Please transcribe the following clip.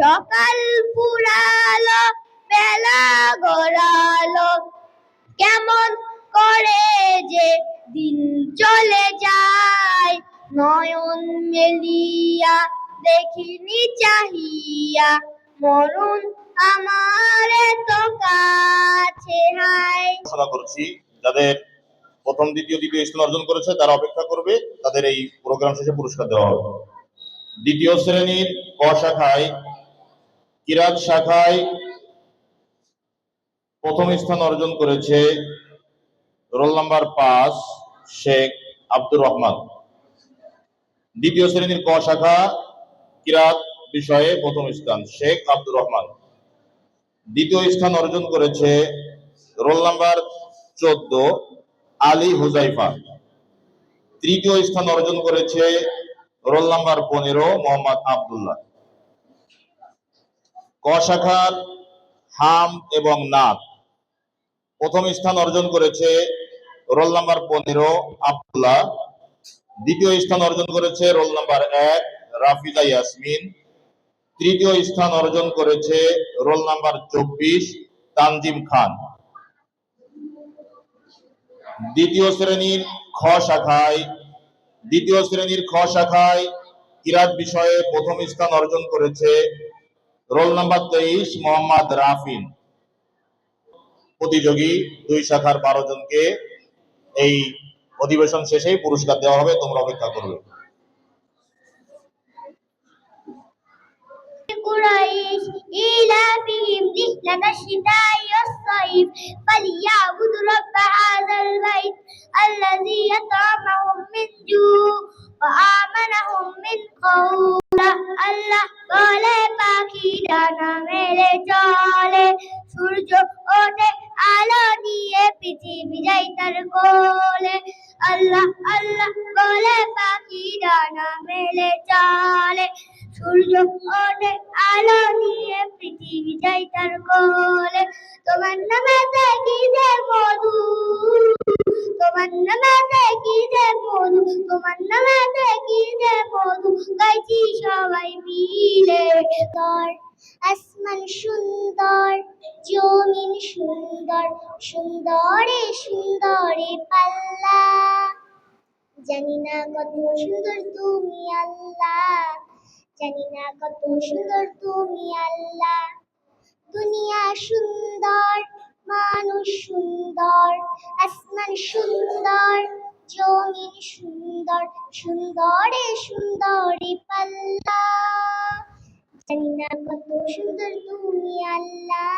সকাল ফুরালো, বেলা গড়ালো, কেমন করে যে দিন চলে যায়। নয়ন মেলিয়া দেখিনি চাহিয়া, মরণ আমার তো কাছে হায়। ঘোষণা করছি, যাদের প্রথম দ্বিতীয় স্থান অর্জন করেছে তারা অপেক্ষা করবে, তাদের এই প্রোগ্রাম শেষে পুরস্কার দেওয়া হবে। দ্বিতীয় শ্রেণীর ক শাখায় কিরাত শাখায় প্রথম স্থান অর্জন করেছে রোল নাম্বার 5 শেখ আব্দুর রহমান। দ্বিতীয় শ্রেণীর ক শাখা কিরাত বিষয়ে প্রথম স্থান শেখ আব্দুর রহমান। দ্বিতীয় স্থান অর্জন করেছে রোল নাম্বার 14 আলী হুজাইফা। তৃতীয় স্থান অর্জন করেছে রোল নাম্বার 15 মোহাম্মদ আব্দুল্লাহ। ক শাখার হাম এবং নাত প্রথম স্থান অর্জন করেছে রোল নাম্বার 15 আব্দুল্লাহ। দ্বিতীয় স্থান অর্জন করেছে রোল নাম্বার 1 রাফিজা ইয়াসমিন। তৃতীয় স্থান অর্জন করেছে রোল নাম্বার 24 তানজিম খান। দ্বিতীয় শ্রেণীর খ শাখায় কিরাত বিষয়ে প্রথম স্থান অর্জন করেছে রোল নাম্বার 23 মোহাম্মদ রাফিন। প্রতিযোগী 2 শাখার 12 জনকে এই অধিবেশন শেষেই পুরস্কার দেওয়া হবে, তোমরা অপেক্ষা করবে। قريش إيلافهم رحلة الشتاء والصيف فليعبدوا رب هذا البيت الذي أطعمهم من جوع وآمنهم من خوف। আল্লাহ বলে পাখি ডানা মেলে চলে, সূর্য ওঠে আলো নিয়ে পৃথিবী যায় তার কোলে। আল্লাহ আল্লাহ বলে পাখি ডানা মেলে চলে, সূর্য ওঠে আলো নিয়ে পৃথিবী যায় তার কোলে। তোমার নামেতে কি যে মধু, তোমার নামেতে কি যে মধু, তোমার নামেতে কি যে মধু, গাইছি সবাই মিলে। আসমান সুন্দর, জমিন সুন্দর, সুন্দরে সুন্দরে পাল্লা, জানি না কত সুন্দর তুমি আল্লাহ, জানি না কত সুন্দর তুমি আল্লাহ। দুনিয়া সুন্দর, মানুষ সুন্দর, আসমান সুন্দর, জমিন সুন্দর, সুন্দরে সুন্দরে পাল্লা, জানি না কত সুন্দর তুমি আল্লাহ।